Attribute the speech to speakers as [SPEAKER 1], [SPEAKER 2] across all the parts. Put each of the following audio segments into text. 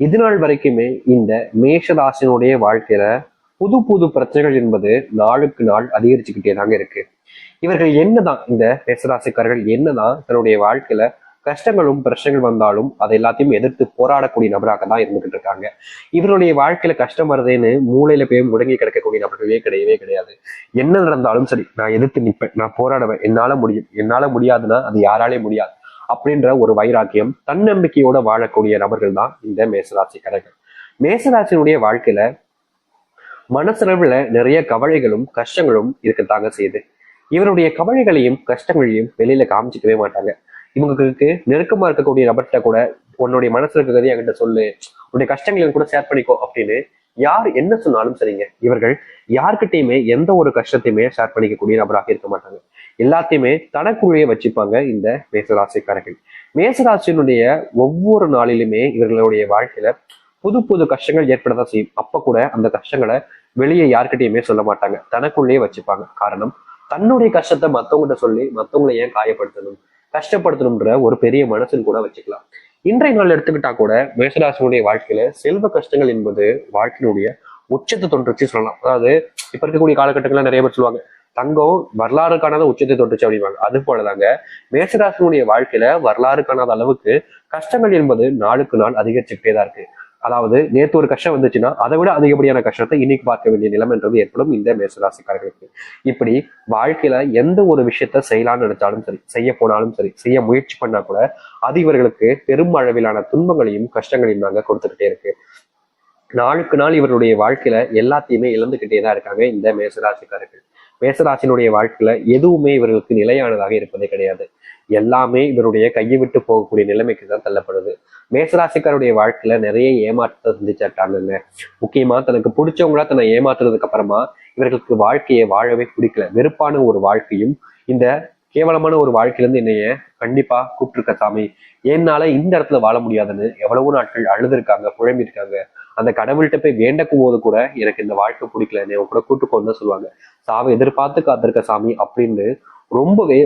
[SPEAKER 1] இது நாள் வரைக்குமே இந்த மேஷ ராசினுடைய வாழ்க்கையில புது புது பிரச்சனைகள் என்பது நாளுக்கு நாள் அதிகரிச்சுக்கிட்டே தாங்க இருக்கு. இவர்கள் என்னதான் இந்த மேஷராசிக்காரர்கள் என்னதான் தன்னுடைய வாழ்க்கையில கஷ்டங்களும் பிரச்சனைகள் வந்தாலும் அதை எல்லாத்தையும் எதிர்த்து போராடக்கூடிய நபராக தான் இருந்துகிட்டு இருக்காங்க. இவருடைய வாழ்க்கையில கஷ்டம் வருதுன்னு மூளையில போய் முடங்கி கிடக்கக்கூடிய நபர்களே கிடையவே கிடையாது. என்ன நடந்தாலும் சரி, நான் எதிர்த்து நிற்பேன், நான் போராடுவேன், என்னால முடியும், என்னால முடியாதுன்னா அது யாராலே முடியாது அப்படின்ற ஒரு வைராக்கியம் தன்னம்பிக்கையோட வாழக்கூடிய நபர்கள் தான் இந்த மேசராசிக்காரர்கள். மேசராசினுடைய வாழ்க்கையில மனசளவுல நிறைய கவலைகளும் கஷ்டங்களும் இருக்கத்தாங்க செய்யுது. இவருடைய கவலைகளையும் கஷ்டங்களையும் வெளியில காமிச்சிக்கவே மாட்டாங்க. இவங்களுக்கு நெருக்கமா இருக்கக்கூடிய நபர்கிட்ட கூட உன்னுடைய மனசுல இருக்கிறதே என்கிட்ட சொல்லு, உன்னுடைய கஷ்டங்களையும் கூட ஷேர் பண்ணிக்கோ அப்படின்னு யார் என்ன சொன்னாலும் சரிங்க, இவர்கள் யார்கிட்டயுமே எந்த ஒரு கஷ்டத்தையுமே ஷேர் பண்ணிக்கக்கூடிய நபராக இருக்க மாட்டாங்க. எல்லாத்தையுமே தனக்குள்ளேயே வச்சுப்பாங்க இந்த மேசராசிக்காரர்கள். மேசராசியினுடைய ஒவ்வொரு நாளிலுமே இவர்களுடைய வாழ்க்கையில புது புது கஷ்டங்கள் ஏற்படதான் செய்யும். அப்ப கூட அந்த கஷ்டங்களை வெளியே யார்கிட்டயுமே சொல்ல மாட்டாங்க, தனக்குள்ளேயே வச்சுப்பாங்க. காரணம், தன்னுடைய கஷ்டத்தை மத்தவங்கிட்ட சொல்லி மத்தவங்களை ஏன் காயப்படுத்தணும், கஷ்டப்படுத்தணும்ன்ற ஒரு பெரிய மனசுன்னு கூட வச்சுக்கலாம். இன்றைய நாள் எடுத்துக்கிட்டா கூட மேஷராசினுடைய வாழ்க்கையில செல்வ கஷ்டங்கள் என்பது வாழ்க்கையினுடைய உச்சத்தை தொன்றுச்சு சொல்லலாம். அதாவது இப்ப இருக்கக்கூடிய காலகட்டங்கள்ல நிறைய பேர் சொல்லுவாங்க, தங்கம் வரலாறு காணாத உச்சத்தை தொட்டுச்சு அப்படிவாங்க. அது போலதாங்க மேஷராசினுடைய வாழ்க்கையில வரலாறு காணாத அளவுக்கு கஷ்டங்கள் என்பது நாளுக்கு நாள் அதிகரிச்சுக்கிட்டே தான் இருக்கு. அதாவது நேற்று ஒரு கஷ்டம் வந்துச்சுன்னா அதை விட அதிகப்படியான கஷ்டத்தை இன்னைக்கு பார்க்க வேண்டிய நிலைமைன்றது ஏற்படும் இந்த மேசராசிக்காரர்களுக்கு. இப்படி வாழ்க்கையில எந்த ஒரு விஷயத்த செய்யலாம்னு நினைச்சாலும் சரி, செய்ய போனாலும் சரி, செய்ய முயற்சி பண்ணா கூட அது இவர்களுக்கு பெரும் அளவிலான துன்பங்களையும் கஷ்டங்களையும் தாங்க கொடுத்துக்கிட்டே இருக்கு. நாளுக்கு நாள் இவருடைய வாழ்க்கையில எல்லாத்தையுமே இழந்துகிட்டே தான் இருக்காங்க இந்த மேசராசிக்காரர்கள். மேசராசினுடைய வாழ்க்கையில எதுவுமே இவர்களுக்கு நிலையானதாக இருப்பதே கிடையாது. எல்லாமே இவருடைய கையை விட்டு போகக்கூடிய நிலைமைக்கு தான் தள்ளப்படுது. மேசராசிக்காருடைய வாழ்க்கையில நிறைய ஏமாற்றத்தை சந்திச்சிட்டாங்க. முக்கியமா தனக்கு பிடிச்சவங்களா தன்னை ஏமாத்துறதுக்கு அப்புறமா இவர்களுக்கு வாழ்க்கையை வாழவே பிடிக்கல, வெறுப்பான ஒரு வாழ்க்கையும் இந்த கேவலமான ஒரு வாழ்க்கையிலிருந்து என்னைய கண்டிப்பா கூப்பிட்டுருக்க சாமி, என்னால இந்த இடத்துல வாழ முடியாதுன்னு எவ்வளவோ நாட்கள் அழுதுருக்காங்க, புழம்பிருக்காங்க. அந்த கடவுள்கிட்ட போய் வேண்டக்கும் போது கூட எனக்கு இந்த வாழ்க்கை பிடிக்கல, என்னை கூட கூட்டுக்கோன்னு தான் சொல்லுவாங்க. சாவை எதிர்பார்த்து காத்திருக்க சாமி அப்படின்னு ரொம்பவே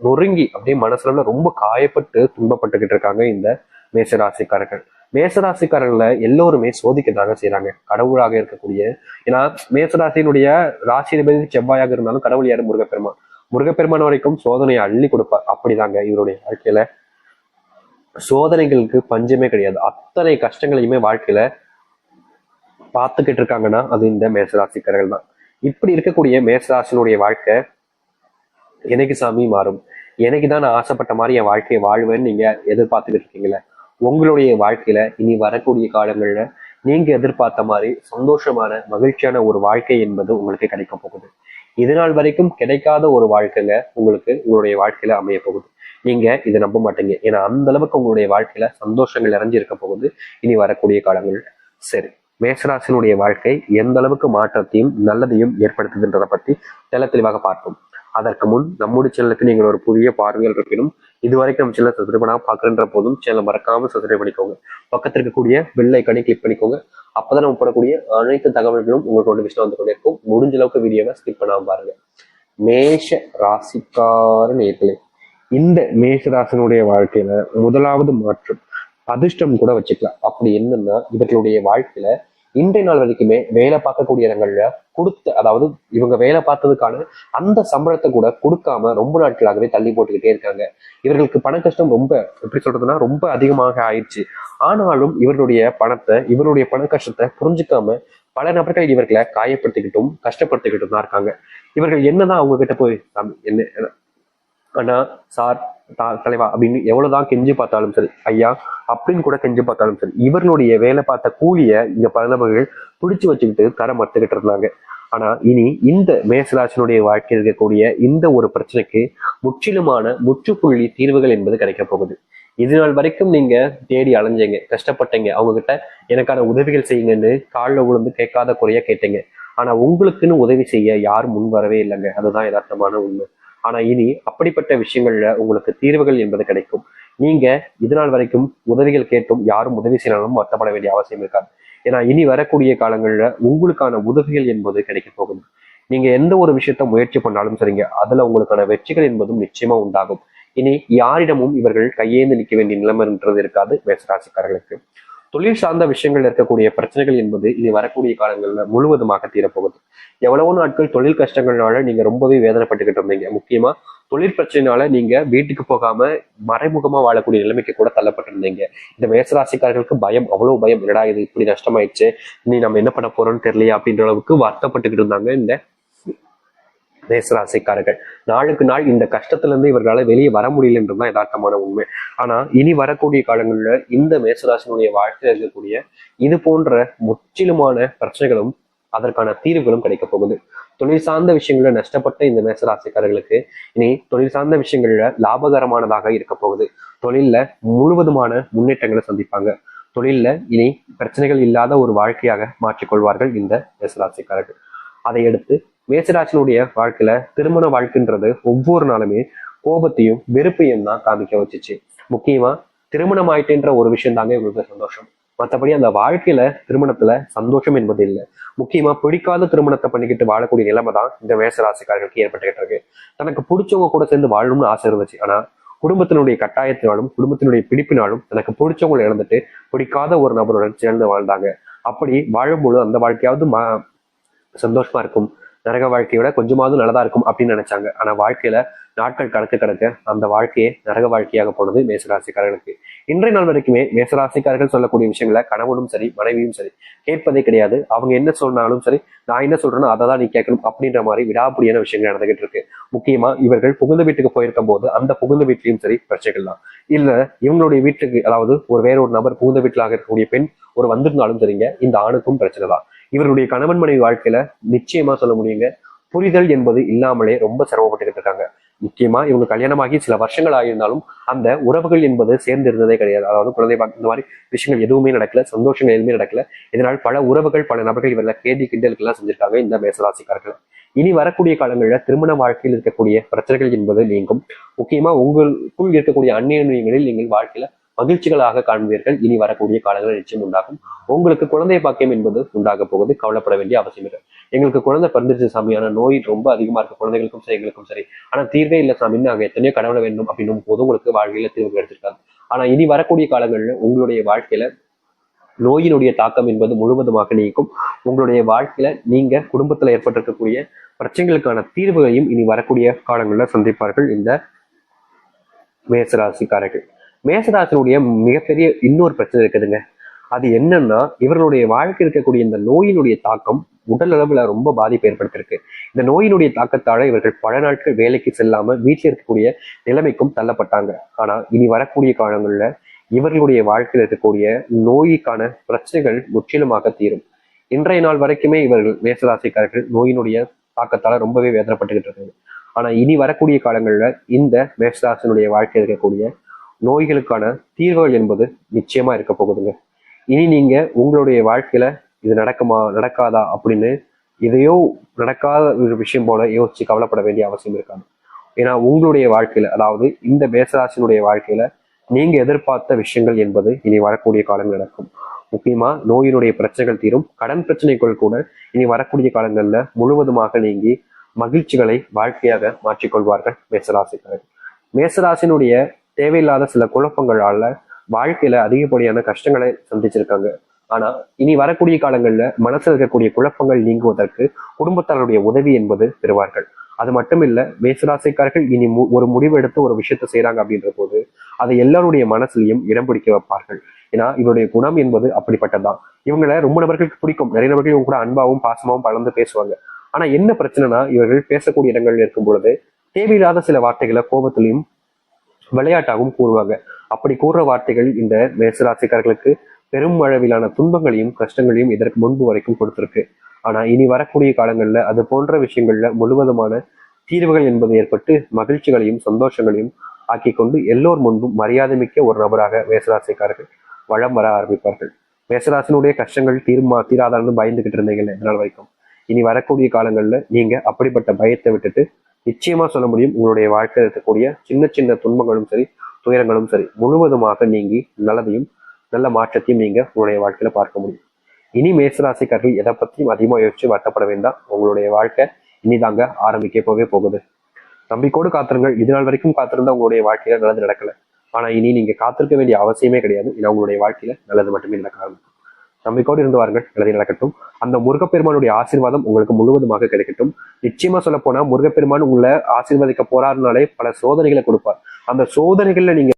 [SPEAKER 1] நொறுங்கி அப்படியே மனசுல ரொம்ப காயப்பட்டு துன்பப்பட்டுக்கிட்டு இருக்காங்க இந்த மேசராசிக்காரர்கள். மேசராசிக்காரர்களை எல்லோருமே சோதிக்கதாங்க செய்யறாங்க கடவுளாக இருக்கக்கூடிய. ஏன்னா மேசராசியினுடைய ராசியிலிருந்து செவ்வாயாக இருந்தாலும் கடவுள் யாரு? முருகப்பெருமான். முருகப்பெருமான் வரைக்கும் சோதனையை அள்ளி கொடுப்பார். அப்படிதாங்க இவருடைய வாழ்க்கையில சோதனைகளுக்கு பஞ்சமே கிடையாது. அத்தனை கஷ்டங்களையுமே வாழ்க்கையில பார்த்துக்கிட்டு இருக்காங்கன்னா அது இந்த மேசராசிக்காரர்கள் தான். இப்படி இருக்கக்கூடிய மேசராசினுடைய வாழ்க்கை எனக்கு சாமி மாறும், எனக்கு தான் நான் ஆசைப்பட்ட மாதிரி என் வாழ்க்கையை வாழ்வேன்னு நீங்க எதிர்பார்த்துக்கிட்டு இருக்கீங்களே, உங்களுடைய வாழ்க்கையில இனி வரக்கூடிய காலங்கள்ல நீங்க எதிர்பார்த்த மாதிரி சந்தோஷமான மகிழ்ச்சியான ஒரு வாழ்க்கை என்பது உங்களுக்கு கிடைக்க போகுது. இது நாள் வரைக்கும் கிடைக்காத ஒரு வாழ்க்கைங்க உங்களுக்கு உங்களுடைய வாழ்க்கையில அமைய போகுது. நீங்க இதை நம்ப மாட்டீங்க. ஏன்னா அந்த அளவுக்கு உங்களுடைய வாழ்க்கையில சந்தோஷங்கள் நிறைஞ்சு இருக்க போகுது இனி வரக்கூடிய காலங்கள். சரி, மேசராசினுடைய வாழ்க்கை எந்த அளவுக்கு மாற்றத்தையும் நல்லதையும் ஏற்படுத்துதுன்றதை பத்தி தெளிவாக பார்ப்போம். அதற்கு முன் நம்முடைய சேனலுக்கு நீங்கள் ஒரு புதிய பார்வைகள் இருக்கணும். இதுவரைக்கும் நம்ம சேனல் சப்ஸ்கிரைப் பண்ணாம பாக்குற போதும் சேனல் மறக்காம சப்ஸ்கிரைப் பண்ணிக்கோங்க. பக்கத்தில் இருக்கக்கூடிய பெல் ஐக்கானை கிளிக் பண்ணிக்கோங்க. அப்பதான் நம்ம போடக்கூடிய அனைத்து தகவல்களும் உங்களுக்கு நோட்டிபிகேஷன் வந்து கொண்டே இருக்கும். முடிஞ்ச அளவுக்கு வீடியோவை ஸ்கிப் பண்ணாம பாருங்க. மேஷ ராசிக்கார நேர்களே, இந்த மேஷ ராசினுடைய வாழ்க்கையில முதலாவது மாற்றம் அதிர்ஷ்டம் கூட வச்சுக்கலாம். அப்படி என்னன்னா, இவர்களுடைய வாழ்க்கையில இன்றைய நாள் வரைக்குமே வேலை பார்க்கக்கூடிய இடங்கள்ல அதாவது இவங்க வேலை பார்த்ததுக்கான அந்த சம்பளத்தை கூட கொடுக்காம ரொம்ப நாட்களாகவே தள்ளி போட்டுக்கிட்டே இருக்காங்க. இவர்களுக்கு பண கஷ்டம் ரொம்ப, எப்படி சொல்றதுன்னா, ரொம்ப அதிகமாக ஆயிடுச்சு. ஆனாலும் இவருடைய பணத்தை, இவருடைய பண கஷ்டத்தை புரிஞ்சுக்காம பல நபர்கள் இவர்களை காயப்படுத்திக்கிட்டும் கஷ்டப்படுத்திக்கிட்டும் தான் இருக்காங்க. இவர்கள் என்னதான் அவங்க கிட்ட போய் என்ன ஆனா சார், தலைவா அப்படின்னு எவ்வளவுதான் கெஞ்சி பார்த்தாலும் சரி, ஐயா அப்படின்னு கூட கெஞ்சி பார்த்தாலும் சரி, இவர்களுடைய வேலை பார்த்த கூலிய இங்க பல நபர்கள் பிடிச்சு வச்சுக்கிட்டு தர மறுத்துக்கிட்டு இருந்தாங்க. ஆனா இனி இந்த மேசராசினுடைய வாழ்க்கையில் இருக்கக்கூடிய இந்த ஒரு பிரச்சனைக்கு முற்றிலுமான முற்றுப்புள்ளி தீர்வுகள் என்பது கிடைக்க போகுது. இது நாள் வரைக்கும் நீங்க தேடி அலைஞ்சீங்க, கஷ்டப்பட்டீங்க, அவங்க கிட்ட எனக்கான உதவிகள் செய்யுங்கன்னு காலில் விழுந்து கேட்காத குறைய கேட்டீங்க. ஆனா உங்களுக்குன்னு உதவி செய்ய யாரும் முன் வரவே இல்லைங்க. அதுதான் யதார்த்தமான உண்மை. ஆனா இனி அப்படிப்பட்ட விஷயங்கள்ல உங்களுக்கு தீர்வுகள் என்பது கிடைக்கும். நீங்க இது நாள் வரைக்கும் உதவிகள் கேட்டும் யாரும் உதவி செய்யணும் வருத்தப்பட வேண்டிய அவசியம் இருக்காது. ஏன்னா இனி வரக்கூடிய காலங்கள்ல உங்களுக்கான உதவிகள் என்பது கிடைக்க போகுது. நீங்க எந்த ஒரு விஷயத்த முயற்சி பண்ணாலும் சரிங்க, அதுல உங்களுக்கான வெற்றிகள் என்பதும் நிச்சயமா உண்டாகும். இனி யாரிடமும் இவர்கள் கையேந்து நிற்க வேண்டிய நிலைமைன்றது இருக்காது மேசராசிக்காரர்களுக்கு. தொழில் சார்ந்த விஷயங்கள் இருக்கக்கூடிய பிரச்சனைகள் என்பது இனி வரக்கூடிய காலங்களில் முழுவதுமாக தீரப்போகுது. எவ்வளவோ நாட்கள் தொழில் கஷ்டங்கள்னால நீங்க ரொம்பவே வேதனைப்பட்டுக்கிட்டு இருந்தீங்க. முக்கியமா தொழில் பிரச்சனைனால நீங்க வீட்டுக்கு போகாம மறைமுகமா வாழக்கூடிய நிலைமைக்கு கூட தள்ளப்பட்டிருந்தீங்க. இந்த மேசராசிக்காரர்களுக்கு பயம், அவ்வளவு பயம், என்னடா இது இப்படி நஷ்டமாயிடுச்சு, இனி நம்ம என்ன பண்ண போறோம்னு தெரியலையா அப்படின்ற அளவுக்கு வருத்தப்பட்டுக்கிட்டு இருந்தாங்க இந்த மேசராசிக்காரர்கள். நாளுக்கு நாள் இந்த கஷ்டத்துல இருந்து இவர்களால வெளியே வர முடியலன்றதுதான் யதார்த்தமான உண்மை. ஆனா இனி வரக்கூடிய காலங்கள்ல இந்த மேசராசினுடைய வாழ்க்கையில் இருக்கக்கூடிய இது போன்ற முற்றிலுமான பிரச்சனைகளும் அதற்கான தீர்வுகளும் கிடைக்க போகுது. தொழில் சார்ந்த விஷயங்கள்ல நஷ்டப்பட்ட இந்த மேசராசிக்காரர்களுக்கு இனி தொழில் சார்ந்த விஷயங்கள்ல லாபகரமானதாக இருக்க போகுது. தொழில்ல முழுவதுமான முன்னேற்றங்களை சந்திப்பாங்க. தொழில்ல இனி பிரச்சனைகள் இல்லாத ஒரு வாழ்க்கையாக மாற்றிக்கொள்வார்கள் இந்த மேசராசிக்காரர்கள். அதை எடுத்து மேசராசினுடைய வாழ்க்கையில திருமண வாழ்க்கைன்றது ஒவ்வொரு நாளுமே கோபத்தையும் வெறுப்பையும் தான் காமிக்க வச்சுச்சு. முக்கியமா திருமணம் ஆயிட்டுன்ற ஒரு விஷயம் தாங்க இவங்களுக்கு சந்தோஷம். மற்றபடி அந்த வாழ்க்கையில திருமணத்துல சந்தோஷம் என்பது இல்லை. முக்கியமா பிடிக்காத திருமணத்தை பண்ணிக்கிட்டு வாழக்கூடிய நிலைமை தான் இந்த மேசராசிக்காரர்களுக்கு ஏற்பட்டுக்கிட்டு இருக்கு. தனக்கு பிடிச்சவங்க கூட சேர்ந்து வாழணும்னு ஆசை இருந்துச்சு. ஆனா குடும்பத்தினுடைய கட்டாயத்தினாலும் குடும்பத்தினுடைய பிடிப்பினாலும் தனக்கு பிடிச்சவங்களை இழந்துட்டு பிடிக்காத ஒரு நபருடன் சேர்ந்து வாழ்ந்தாங்க. அப்படி வாழும்போது அந்த வாழ்க்கையாவது சந்தோஷமா இருக்கும், நரக வாழ்க்கையோட கொஞ்சமாவது நல்லதா இருக்கும் அப்படின்னு நினைச்சாங்க. ஆனா வாழ்க்கையில நாட்கள் கடக்க கடக்க அந்த வாழ்க்கையே நரக வாழ்க்கையாக போனது மேசராசிக்காரர்களுக்கு. இன்றைய நாள் வரைக்குமே மேசராசிக்காரர்கள் சொல்லக்கூடிய விஷயங்களை கணவனும் சரி மனைவியும் சரி கேட்பதே கிடையாது. அவங்க என்ன சொன்னாலும் சரி, நான் என்ன சொல்றேனோ அதை தான் நீ கேட்கணும் அப்படின்ற மாதிரி விடாப்பிடியான விஷயங்கள் நடந்துகிட்டு இருக்கு. முக்கியமா இவர்கள் புகுந்த வீட்டுக்கு போயிருக்கும் போது அந்த புகுந்த வீட்லயும் சரி பிரச்சனைகள் தான். இல்ல இவங்களுடைய வீட்டுக்கு, அதாவது வேற ஒரு நபர் புகுந்த வீட்டிலாக இருக்கக்கூடிய பெண் ஒரு வந்திருந்தாலும் சரிங்க, இந்த ஆணுக்கும் பிரச்சனை தான். இவருடைய கணவன் மனைவி வாழ்க்கையில நிச்சயமா சொல்ல முடியுங்க, புரிதல் என்பது இல்லாமலே ரொம்ப சிரமப்பட்டுக்கிட்டு இருக்காங்க. முக்கியமா இவங்க கல்யாணமாகி சில வருஷங்கள் ஆகியிருந்தாலும் அந்த உறவுகள் என்பது சேர்ந்து இருந்ததே கிடையாது. அதாவது குழந்தை இந்த மாதிரி விஷயங்கள் எதுவுமே நடக்கல, சந்தோஷங்கள் எதுவுமே நடக்கல. இதனால் பல உறவுகள் பல நபர்கள் இவர்களை கேள்வி கிண்டலுக்கு எல்லாம் செஞ்சிருக்காங்க இந்த மேசராசிக்காரர்கள். இனி வரக்கூடிய காலங்களில் திருமண வாழ்க்கையில் இருக்கக்கூடிய பிரச்சனைகள் என்பது நீங்கும். முக்கியமா உங்களுக்குள் இருக்கக்கூடிய அந்நியங்களில் நீங்கள் வாழ்க்கையில மகிழ்ச்சிகளாக காண்பீர்கள். இனி வரக்கூடிய காலங்கள் நிச்சயம் உண்டாகும். உங்களுக்கு குழந்தை பாக்கியம் என்பது உண்டாக போகுது, கவலைப்பட வேண்டிய அவசியம் இல்லை. எங்களுக்கு குழந்தை பிறந்துச்சு சாமியான நோய் ரொம்ப அதிகமா இருக்கு, குழந்தைகளுக்கும் சரி எங்களுக்கும் சரி, ஆனா தீர்வே இல்லை சாமி, நாங்க எத்தனையோ கடவுளை வேண்டும் அப்படின்னும் போது உங்களுக்கு வாழ்க்கையில தீர்வு கிடைச்சிருக்காது. ஆனா இனி வரக்கூடிய காலங்கள்ல உங்களுடைய வாழ்க்கையில நோயினுடைய தாக்கம் என்பது முழுவதுமாக நீக்கும். உங்களுடைய வாழ்க்கையில நீங்க குடும்பத்துல ஏற்பட்டிருக்கக்கூடிய பிரச்சனைகளுக்கான தீர்வுகளையும் இனி வரக்கூடிய காலங்களில் சந்திப்பார்கள் இந்த மேசராசிக்காரர்கள். மேசராசினுடைய மிகப்பெரிய இன்னொரு பிரச்சனை இருக்குதுங்க. அது என்னன்னா, இவர்களுடைய வாழ்க்கை இருக்கக்கூடிய இந்த நோயினுடைய தாக்கம் உடல் அளவுல ரொம்ப பாதிப்பு ஏற்படுத்திருக்கு. இந்த நோயினுடைய தாக்கத்தால இவர்கள் பல நாட்கள் வேலைக்கு செல்லாம வீட்டில் இருக்கக்கூடிய நிலைமைக்கும் தள்ளப்பட்டாங்க. ஆனா இனி வரக்கூடிய காலங்கள்ல இவர்களுடைய வாழ்க்கையில் இருக்கக்கூடிய நோய்க்கான பிரச்சனைகள் முற்றிலுமாக தீரும். இன்றைய நாள் வரைக்குமே இவர்கள் மேசராசிக்காரர்கள் நோயினுடைய தாக்கத்தால ரொம்பவே வேதனைப்பட்டுக்கிட்டு இருக்காங்க. ஆனா இனி வரக்கூடிய காலங்கள்ல இந்த மேசராசினுடைய வாழ்க்கையில் இருக்கக்கூடிய நோய்களுக்கான தீர்வுகள் என்பது நிச்சயமா இருக்க போகுதுங்க. இனி நீங்க உங்களுடைய வாழ்க்கையில இது நடக்குமா நடக்காதா அப்படின்னு எதையோ நடக்காத ஒரு விஷயம் போல யோசிச்சு கவலைப்பட வேண்டிய அவசியம் இருக்காது. ஏன்னா உங்களுடைய வாழ்க்கையில, அதாவது இந்த மேசராசினுடைய வாழ்க்கையில நீங்க எதிர்பார்த்த விஷயங்கள் என்பது இனி வரக்கூடிய காலங்கள் நடக்கும். முக்கியமா நோயினுடைய பிரச்சனைகள் தீரும். கடன் பிரச்சனைகள் கூட இனி வரக்கூடிய காலங்கள்ல முழுவதுமாக நீங்கி மகிழ்ச்சிகளை வாழ்க்கையாக மாற்றிக்கொள்வார்கள் மேசராசிக்காரர்கள். மேசராசினுடைய தேவையில்லாத சில குழப்பங்களால வாழ்க்கையில அதிகப்படியான கஷ்டங்களை சந்திச்சிருக்காங்க. ஆனா இனி வரக்கூடிய காலங்கள்ல மனசுல இருக்கக்கூடிய குழப்பங்கள் நீங்குவதற்கு குடும்பத்தாருடைய உதவி என்பது பெறுவார்கள். அது மட்டும் இல்ல, மேசராசிக்காரர்கள் இனி ஒரு முடிவு எடுத்து ஒரு விஷயத்த செய்யறாங்க அப்படின்ற போது அதை எல்லாருடைய மனசுலையும் இடம் பிடிக்க வைப்பார்கள். ஏன்னா இவருடைய குணம் என்பது அப்படிப்பட்டதுதான். இவங்களை ரொம்ப நபர்களுக்கு பிடிக்கும், நிறைய நபர்கள் இவங்க கூட அன்பாவும் பாசமாவும் பலர்ந்து பேசுவாங்க. ஆனா என்ன பிரச்சனைனா, இவர்கள் பேசக்கூடிய இடங்கள்ல இருக்கும் பொழுது தேவையில்லாத சில வார்த்தைகளை கோபத்திலையும் விளையாட்டாகவும் கூறுவாங்க. அப்படி கூறுற வார்த்தைகள் இந்த மேசராசிக்காரர்களுக்கு பெரும் அளவிலான துன்பங்களையும் கஷ்டங்களையும் இதற்கு முன்பு வரைக்கும் கொடுத்திருக்கு. ஆனா இனி வரக்கூடிய காலங்கள்ல அது போன்ற விஷயங்கள்ல முழுவதுமான தீர்வுகள் என்பது ஏற்பட்டு மகிழ்ச்சிகளையும் சந்தோஷங்களையும் ஆக்கி கொண்டு எல்லோர் முன்பும் மரியாதை மிக்க ஒரு நபராக மேசராசிக்காரர்கள் வளம் வர ஆரம்பிப்பார்கள். மேசராசினுடைய கஷ்டங்கள் தீராதான்னு பயந்துகிட்டு இருந்தீங்கல்ல இதனால் வரைக்கும், இனி வரக்கூடிய காலங்கள்ல நீங்க அப்படிப்பட்ட பயத்தை விட்டுட்டு நிச்சயமா சொல்ல முடியும், உங்களுடைய வாழ்க்கையில் இருக்கக்கூடிய சின்ன சின்ன துன்பங்களும் சரி துயரங்களும் சரி முழுவதுமாக நீங்கி நல்லதையும் நல்ல மாற்றத்தையும் நீங்க உங்களுடைய வாழ்க்கையில பார்க்க முடியும். இனி மேசராசிக்காரர்கள் எதை பத்தியும் அதிகமா யோசிச்சு வருத்தப்பட வேண்டாம். உங்களுடைய வாழ்க்கை இனிதாங்க ஆரம்பிக்க போகவே போகுது. நம்பிக்கோடு காத்திருங்கள். இது நாள் வரைக்கும் காத்திருந்தா உங்களுடைய வாழ்க்கையில நல்லது நடக்கல, ஆனா இனி நீங்க காத்திருக்க வேண்டிய அவசியமே கிடையாது. ஏன்னா உங்களுடைய வாழ்க்கையில நல்லது மட்டுமே நடக்க. நம்பிக்கையோடு இருந்து வாருங்கள், நல்லதே நடக்கட்டும். அந்த முருகப்பெருமானுடைய ஆசீர்வாதம் உங்களுக்கு முழுவதுமாக கிடைக்கட்டும். நிச்சயமா சொல்ல போனா முருகப்பெருமான் உங்களை ஆசீர்வதிக்க போறாருனாலே பல சோதனைகளை கொடுப்பார். அந்த சோதனைகள்ல நீங்க